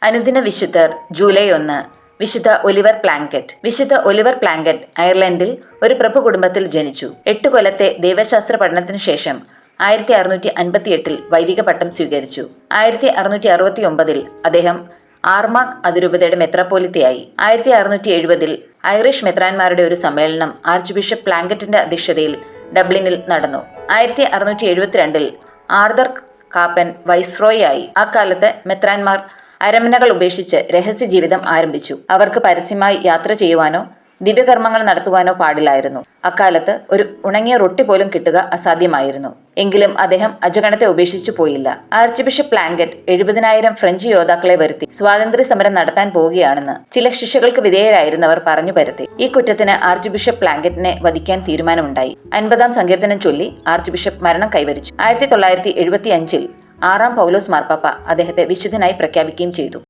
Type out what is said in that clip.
അനുദിന വിശുദ്ധർ ജൂലൈ 1. വിശുദ്ധ ഒലിവർ പ്ലാങ്കറ്റ്. വിശുദ്ധ ഒലിവർ പ്ലാങ്കറ്റ് അയർലൻഡിൽ ഒരു പ്രഭു കുടുംബത്തിൽ ജനിച്ചു. 8 കൊല്ലത്തെ ദൈവശാസ്ത്ര പഠനത്തിനു ശേഷം 1658 വൈദിക പട്ടം സ്വീകരിച്ചു. 1669 അദ്ദേഹം ആർമാക് അതിരൂപതയുടെ മെത്രാപ്പോലിത്തയായി. 1670 ഐറിഷ് മെത്രാന്മാരുടെ ഒരു സമ്മേളനം ആർച്ച് ബിഷപ്പ് പ്ലാങ്കറ്റിന്റെ അധ്യക്ഷതയിൽ ഡബ്ലിനിൽ നടന്നു. 1672 ആർതർ കാപ്പൻ വൈസ്രോയി ആയി. അക്കാലത്ത് മെത്രാന്മാർ അരമനകൾ ഉപേക്ഷിച്ച് രഹസ്യ ജീവിതം ആരംഭിച്ചു. അവർക്ക് പരസ്യമായി യാത്ര ചെയ്യുവാനോ ദിവ്യകർമ്മങ്ങൾ നടത്തുവാനോ പാടില്ലായിരുന്നു. അക്കാലത്ത് ഒരു ഉണങ്ങിയ റൊട്ടി പോലും കിട്ടുക അസാധ്യമായിരുന്നു. എങ്കിലും അദ്ദേഹം അജഗണത്തെ ഉപേക്ഷിച്ചു പോയില്ല. ആർച്ച് ബിഷപ്പ് പ്ലാങ്കറ്റ് 70,000 ഫ്രഞ്ച് യോദ്ധാക്കളെ വരുത്തി സ്വാതന്ത്ര്യ സമരം നടത്താൻ പോവുകയാണെന്ന് ചില ശിക്ഷകൾക്ക് വിധേയരായിരുന്നവർ പറഞ്ഞു പരത്തി. ഈ കുറ്റത്തിന് ആർച്ച് ബിഷപ്പ് പ്ലാങ്കറ്റിനെ വധിക്കാൻ തീരുമാനമുണ്ടായി. 50-ാം സങ്കീർത്തനം ചൊല്ലി ആർച്ച് ബിഷപ്പ് മരണം കൈവരിച്ചു. 1975 6-ാം പൗലോസ് മാർപ്പാപ്പ അദ്ദേഹത്തെ വിശുദ്ധനായി പ്രഖ്യാപിക്കുകയും ചെയ്തു.